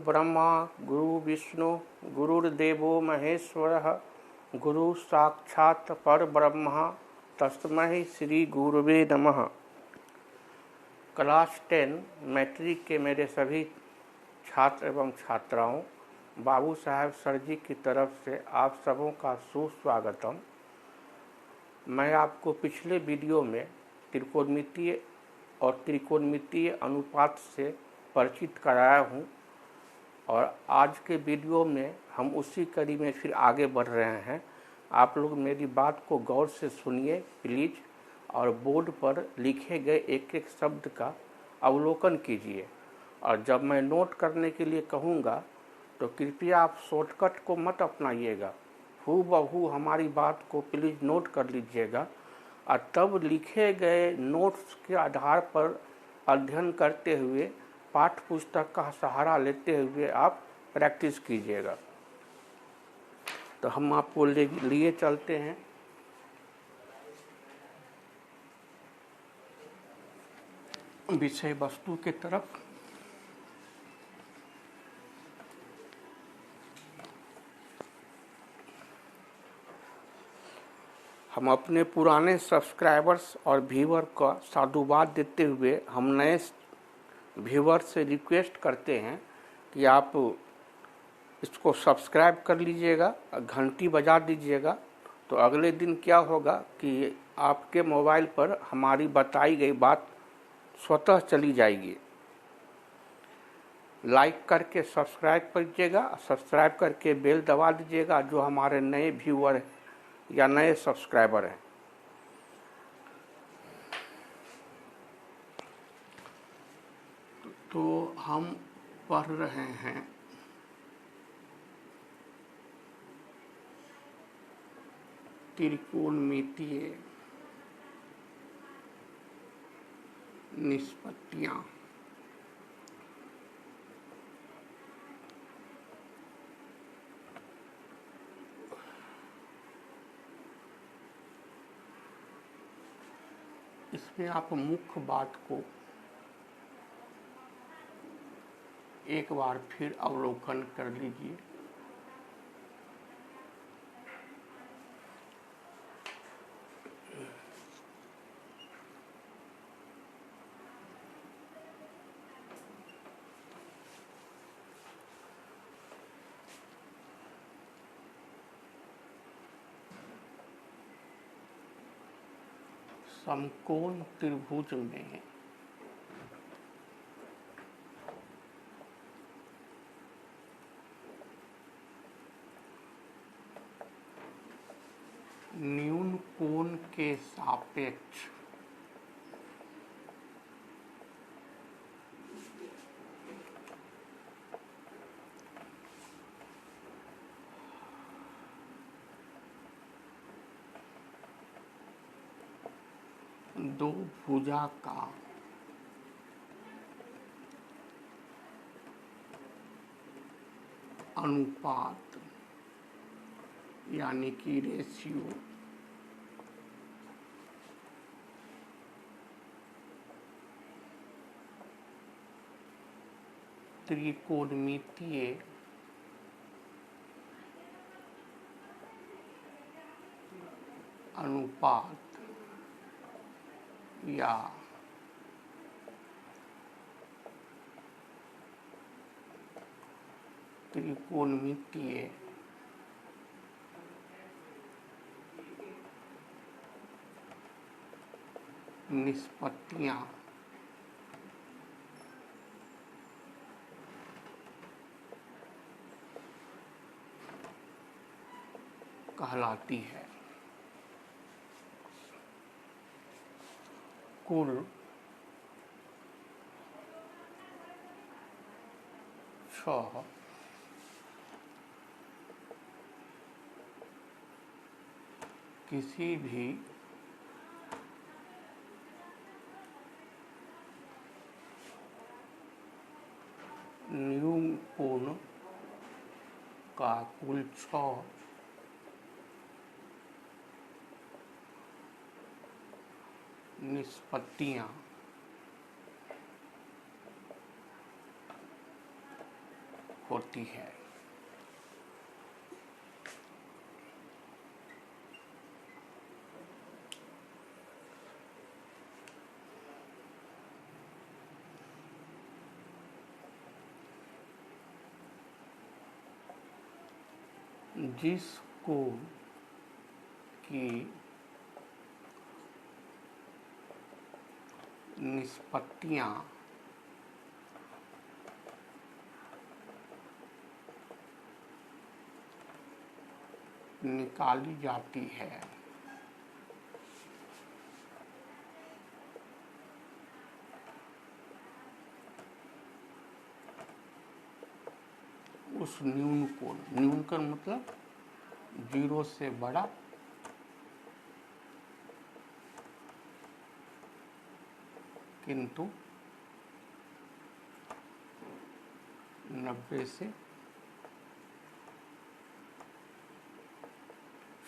ब्रह्मा गुरु विष्णु गुरुर्देवो महेश्वरः गुरु साक्षात् परब्रह्म तस्मै श्री गुरुवे नमः। क्लास 10 मैट्रिक के मेरे सभी छात्र एवं छात्राओं, बाबू साहब सर जी की तरफ से आप सबों का सुस्वागतम। मैं आपको पिछले वीडियो में त्रिकोणमितीय और त्रिकोणमितीय अनुपात से परिचित कराया हूं और आज के वीडियो में हम उसी कड़ी में फिर आगे बढ़ रहे हैं। आप लोग मेरी बात को गौर से सुनिए प्लीज़, और बोर्ड पर लिखे गए एक एक शब्द का अवलोकन कीजिए। और जब मैं नोट करने के लिए कहूँगा तो कृपया आप शॉर्टकट को मत अपनाइएगा, हूबहू हमारी बात को प्लीज़ नोट कर लीजिएगा और तब लिखे गए नोट्स के आधार पर अध्ययन करते हुए पाठ्य पुस्तक का सहारा लेते हुए आप प्रैक्टिस कीजिएगा। तो हम आपको लिए चलते हैं विषय वस्तु के तरफ। हम अपने पुराने सब्सक्राइबर्स और व्यूअर का साधुवाद देते हुए हम नए व्यूअर से रिक्वेस्ट करते हैं कि आप इसको सब्सक्राइब कर लीजिएगा, घंटी बजा दीजिएगा। तो अगले दिन क्या होगा कि आपके मोबाइल पर हमारी बताई गई बात स्वतः चली जाएगी। लाइक करके सब्सक्राइब कीजिएगा, सब्सक्राइब करके बेल दबा दीजिएगा जो हमारे नए व्यूअर या नए सब्सक्राइबर हैं। तो हम पढ़ रहे हैं त्रिकोणमितीय निष्पत्तियां। इसमें आप मुख्य बात को एक बार फिर अवलोकन कर लीजिए। समकोण त्रिभुज में न्यून कोण के सापेक्ष दो भुजा का अनुपात यानी कि रेशियो त्रिकोणमितीय अनुपात या त्रिकोणमितीय निष्पत्तियां कहलाती है। कुल 6 किसी भी न्यून कोण का कुल 6 निष्पत्तियां होती है। जिस कोण की निष्पत्तियां निकाली जाती है उस न्यून कोण, न्यून का मतलब 0 से बड़ा किंतु 90 से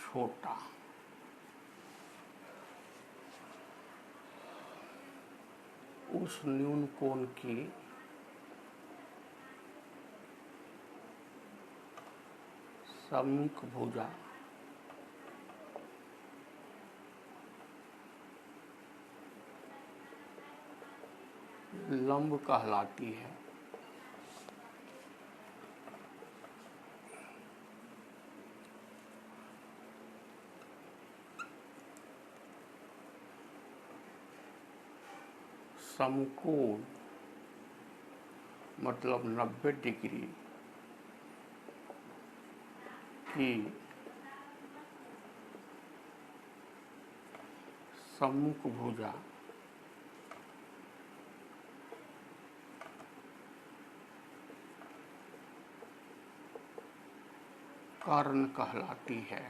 छोटा। उस न्यून कोण की सम्मुख भुजा लंब कहलाती है। समकोण मतलब 90 डिग्री की सम्मुख भुजा कर्ण कहलाती है।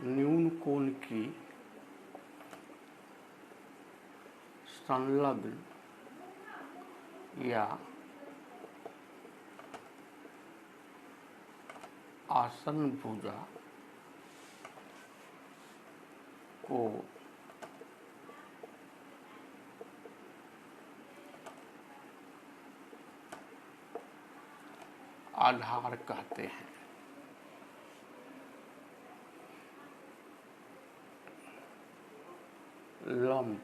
न्यून कोण की संलग्न या आसन्न भुजा को आधार कहते हैं। लंब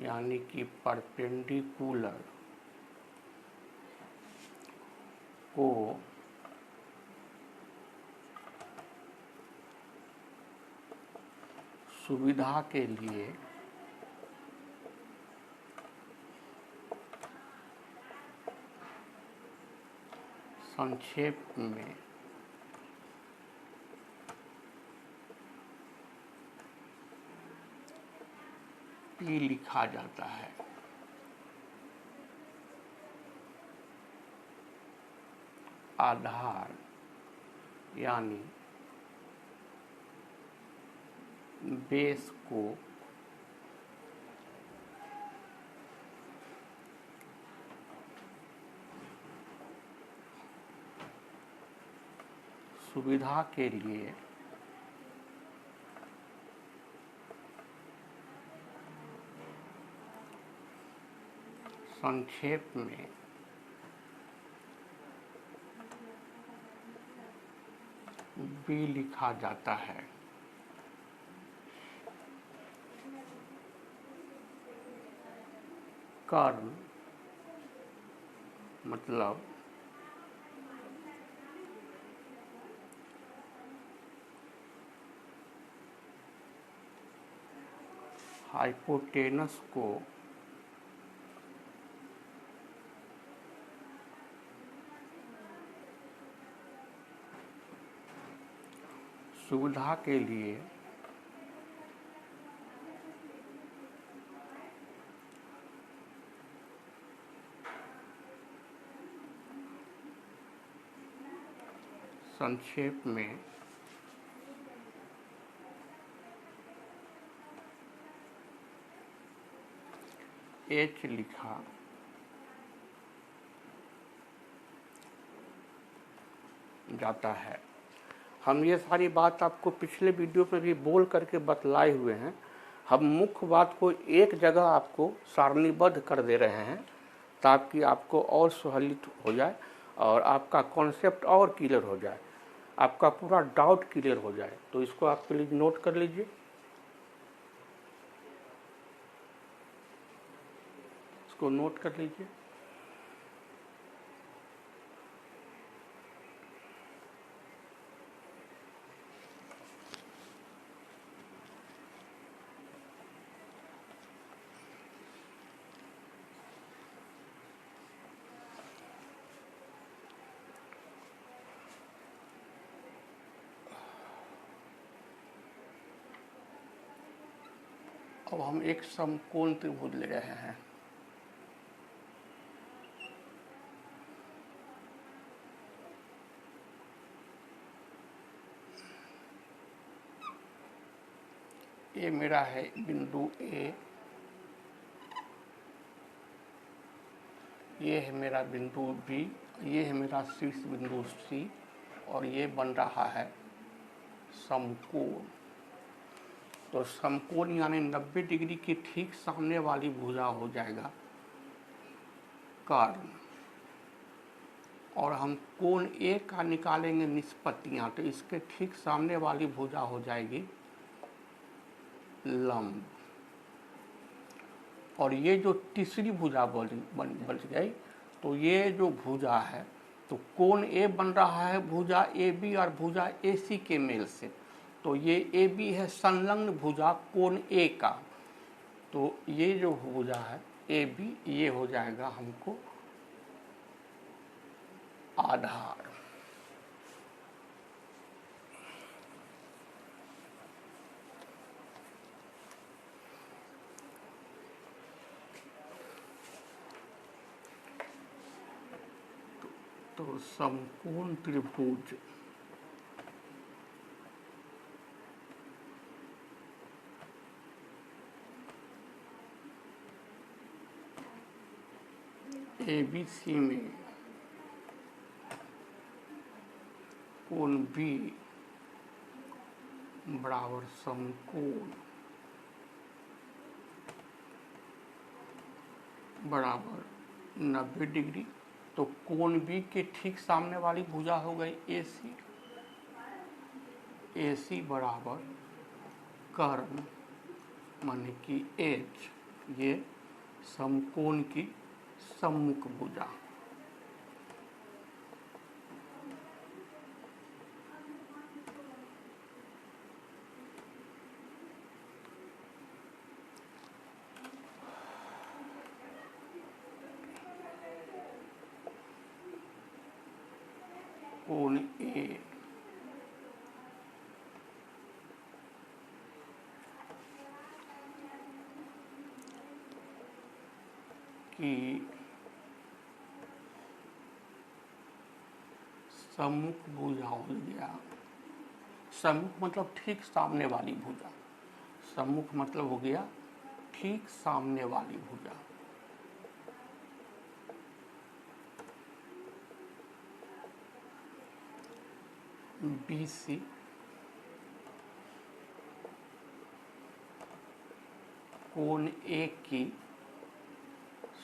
यानी कि परपेंडिकुलर को सुविधा के लिए संक्षेप में पी लिखा जाता है। आधार यानी बेस को सुविधा के लिए संक्षेप में बी लिखा जाता है। कर्ण मतलब हाइपोटेनस को सुविधा के लिए संक्षेप में एच लिखा जाता है। हम ये सारी बात आपको पिछले वीडियो में भी बोल करके बतलाए हुए हैं। हम मुख्य बात को एक जगह आपको सारणीबद्ध कर दे रहे हैं ताकि आपको और सहूलियत हो जाए और आपका कॉन्सेप्ट और क्लियर हो जाए, आपका पूरा डाउट क्लियर हो जाए। तो इसको आप प्लीज नोट कर लीजिए। इसको नोट कर लीजिए। अब हम एक समकोण त्रिभुज ले रहे हैं। ये मेरा है बिंदु ए, ये है मेरा बिंदु बी, ये है मेरा शीर्ष बिंदु सी, और ये बन रहा है समकोण। तो समकोण यानी 90 डिग्री की ठीक सामने वाली भुजा हो जाएगा कर्ण, और हम कोण ए का निकालेंगे निष्पत्तियां, तो इसके ठीक सामने वाली भुजा हो जाएगी लंब। और ये जो तीसरी भुजा बच गई, तो ये जो भुजा है, तो कोण ए बन रहा है भुजा ए बी और भुजा ए सी के मेल से। तो ये ए बी है संलग्न भुजा कोण ए का, तो ये जो भुजा है ए बी, ये हो जाएगा हमको आधार। तो समकोण त्रिभुज ABC में कोण बी बराबर समकोण बराबर 90 डिग्री। तो कोण बी के ठीक सामने वाली भुजा हो गई AC। AC बराबर कर्ण माने कि H, ये समकोण की सम्मुख भुजा। कोण ए की सम्मुख भुजा हो गया। सम्मुख मतलब ठीक सामने वाली भुजा। सम्मुख मतलब हो गया ठीक सामने वाली भुजा। BC कोण ए की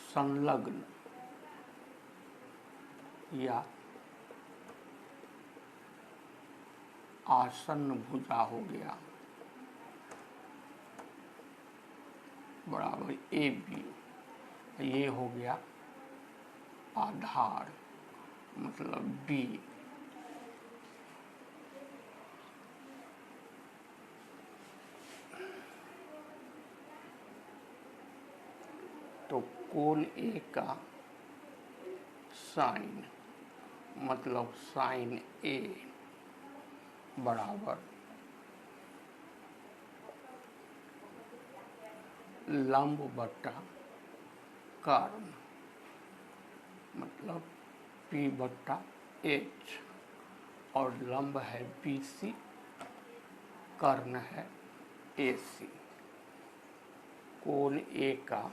संलग्न या आसन्न भुजा हो गया बराबर AB। ये हो गया आधार मतलब B। तो कोण ए का साइन मतलब साइन A बराबर लंब बट्टा कर्ण मतलब P बट्टा H, और लंब है BC, कर्ण है AC। कोण A का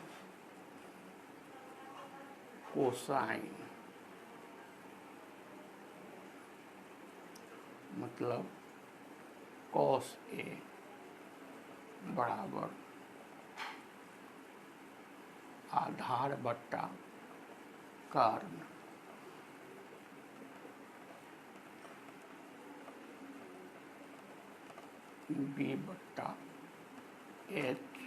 कोसाइन मतलब कॉस ए बराबर आधार बट्टा कर्ण बी बट्टा एच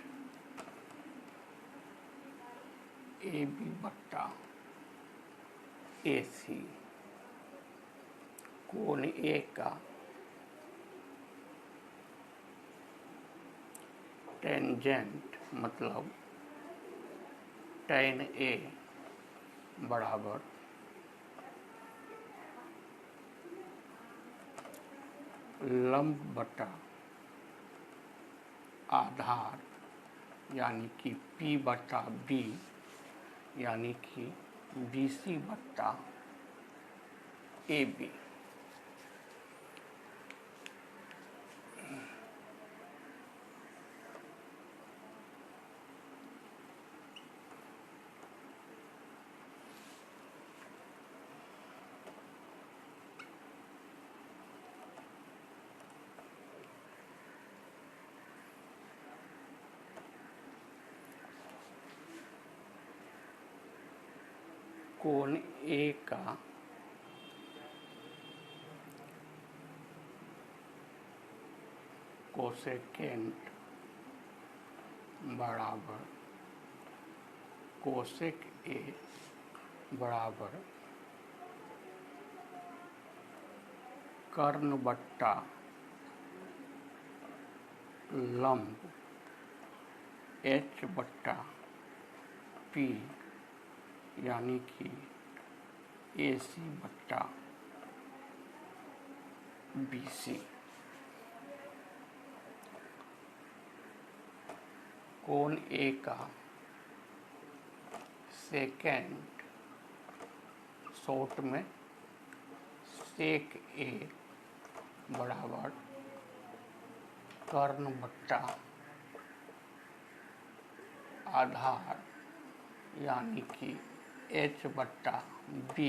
ए बी बट्टा ए सी। कोण ए का टेंजेंट मतलब tan ए बराबर लंब बटा आधार यानी कि P बटा B यानी कि BC बटा AB। कोण ए का कोसेकेंट बराबर कोसेक ए बराबर कर्ण बट्टा लंब एच बट्टा पी यानी कि AC बट्टा BC। कोण ए का सेकेंड शॉर्ट में सेक ए बराबर कर्ण बट्टा आधार यानी कि H बट्टा B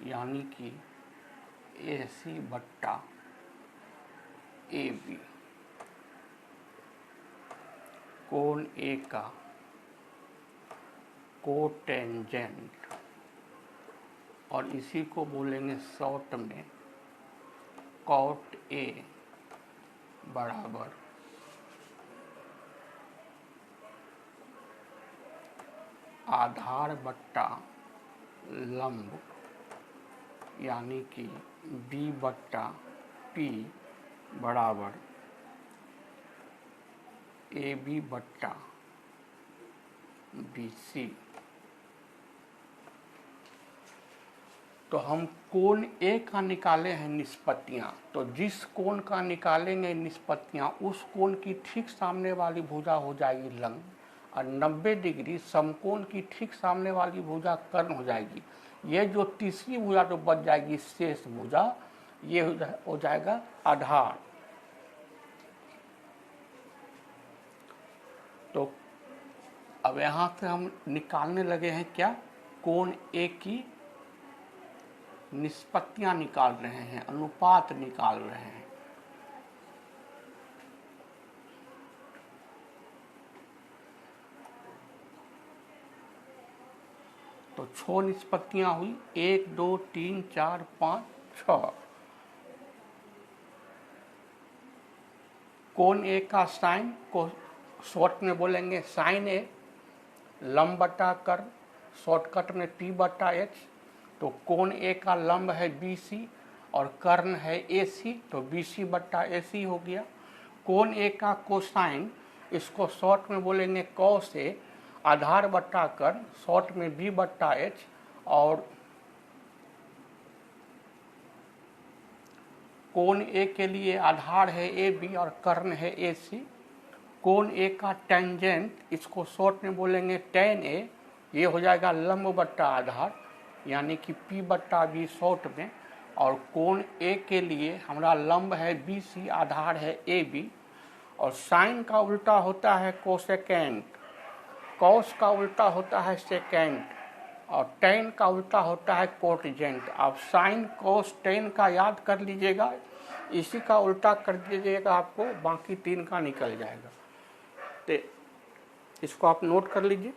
यानी कि AC बट्टा AB। कोण ए का कोटेंजेंट और इसी को बोलेंगे शॉर्ट में कॉट ए बराबर आधार बट्टा लंब यानी कि B बट्टा P बराबर AB बट्टा BC। तो हम कोण ए का निकाले हैं निष्पत्तियां, तो जिस कोण का निकालेंगे निष्पत्तियां उस कोण की ठीक सामने वाली भुजा हो जाएगी लंब और 90 डिग्री समकोण की ठीक सामने वाली भुजा कर्ण हो जाएगी। ये जो तीसरी भुजा जो बच जाएगी शेष भुजा ये हो जाएगा आधार। तो अब यहां से हम निकालने लगे हैं क्या, कोण ए की निष्पत्तियां निकाल रहे हैं, अनुपात निकाल रहे हैं। तो 6 निष्पत्तियां हुई, 1 2 3 4 5 6। कोण ए का साइन को शॉर्ट में बोलेंगे साइन ए, लंब बटा कर्ण शॉर्टकट में P बटा H। तो कोण ए का लंब है BC और कर्ण है AC, तो BC बट्टा AC हो गया। कोण ए का कोसाइन इसको शॉर्ट में बोलेंगे कॉस ए, आधार बट्टा कर्ण शॉर्ट में B बट्टा H और कोण ए के लिए आधार है AB और कर्ण है AC। कोण ए का टेंजेंट इसको शॉर्ट में बोलेंगे tan A, ये हो जाएगा लंब बट्टा आधार यानी कि P बट्टा B शॉर्ट में। और कोण ए के लिए हमारा लंब है BC, आधार है AB। और साइन का उल्टा होता है कोसेकेंट, कॉस का उल्टा होता है सेकेंट और tan का उल्टा होता है कोटजेंट। आप साइन कॉस tan का याद कर लीजिएगा, इसी का उल्टा कर दीजिएगा, आपको बाकी 3 का निकल जाएगा। तो इसको आप नोट कर लीजिए।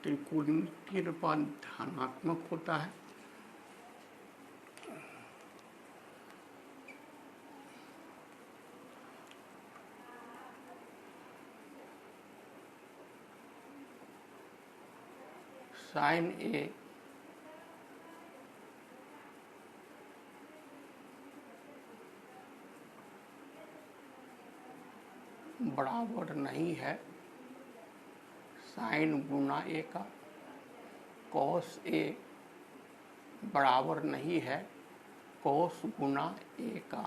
त्रिकोणीय रूपांतर धनात्मक होता है। साइन ए बराबर नहीं है साइन गुना ए का, कॉस ए बराबर नहीं है कॉस गुना ए का,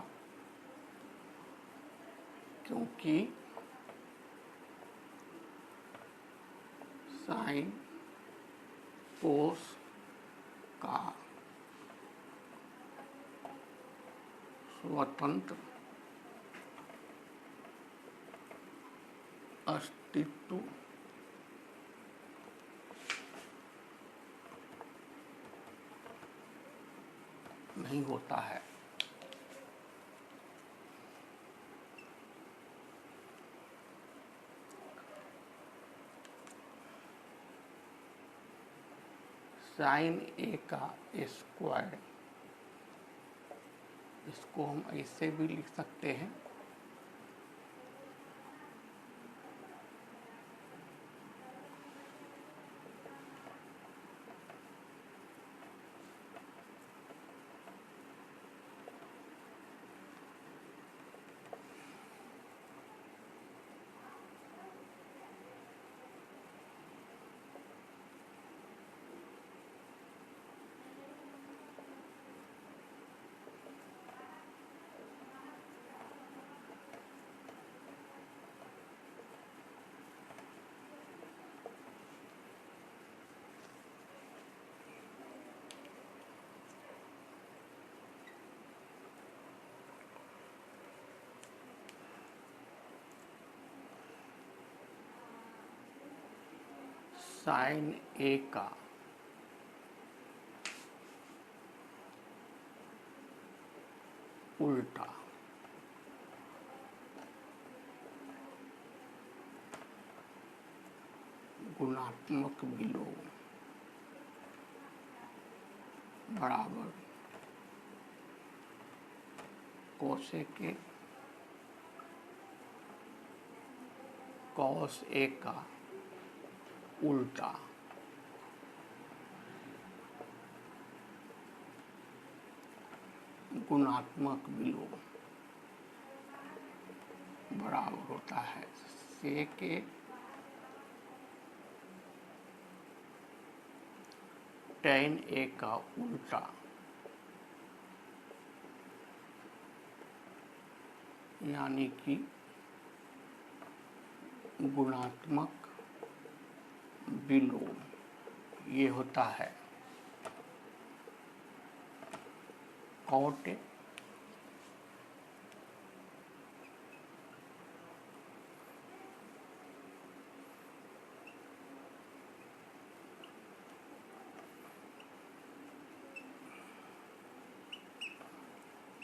क्योंकि साइन कोस का स्वतंत्र अस्तित्व नहीं होता है। साइन ए का स्क्वायर, इसको हम ऐसे भी लिख सकते हैं, साइन ए का उल्टा गुणात्मक विलोम बराबर कोसेक ए कॉस ए का उल्टा गुणात्मक विलोम बराबर होता है सेक ए टैन ए का उल्टा यानी कि गुणात्मक विलोम ये होता है कॉट ए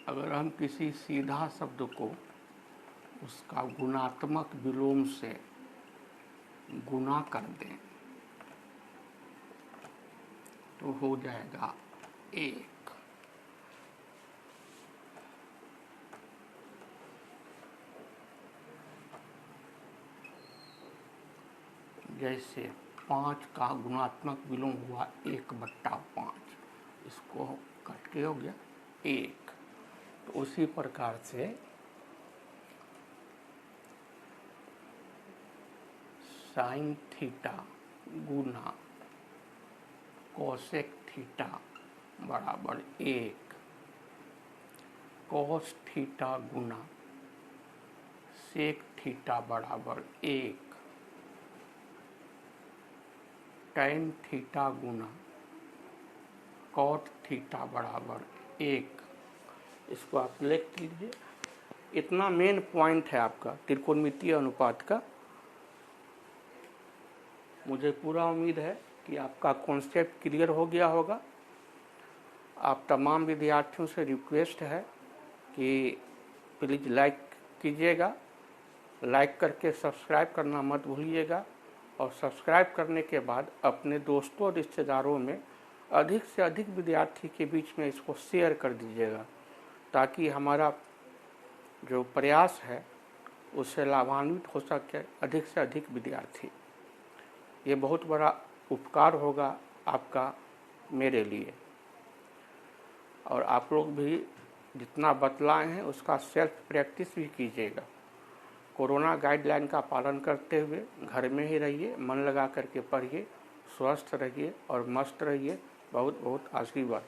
अगर हम किसी सीधा शब्द को उसका गुणात्मक विलोम से गुना कर दें तो हो जाएगा 1। जैसे 5 का गुणात्मक विलोम हुआ 1/5, इसको कट के हो गया 1। तो उसी प्रकार से साइन थीटा गुना कोसेक थीटा बराबर 1, कोस थीटा गुना सेक थीटा बराबर 1, टैन थीटा गुना कॉट थीटा बराबर 1। इसको आप लिख लीजिए। इतना मेन पॉइंट है आपका त्रिकोणमितीय अनुपात का। मुझे पूरा उम्मीद है कि आपका कॉन्सेप्ट क्लियर हो गया होगा। आप तमाम विद्यार्थियों से रिक्वेस्ट है कि प्लीज़ लाइक कीजिएगा, लाइक करके सब्सक्राइब करना मत भूलिएगा, और सब्सक्राइब करने के बाद अपने दोस्तों और रिश्तेदारों में अधिक से अधिक विद्यार्थी के बीच में इसको शेयर कर दीजिएगा, ताकि हमारा जो प्रयास है उससे लाभान्वित हो सके अधिक से अधिक विद्यार्थी। ये बहुत बड़ा उपकार होगा आपका मेरे लिए। और आप लोग भी जितना बतलाए हैं उसका सेल्फ प्रैक्टिस भी कीजिएगा। कोरोना गाइडलाइन का पालन करते हुए घर में ही रहिए, मन लगा करके पढ़िए, स्वस्थ रहिए और मस्त रहिए। बहुत बहुत आशीर्वाद।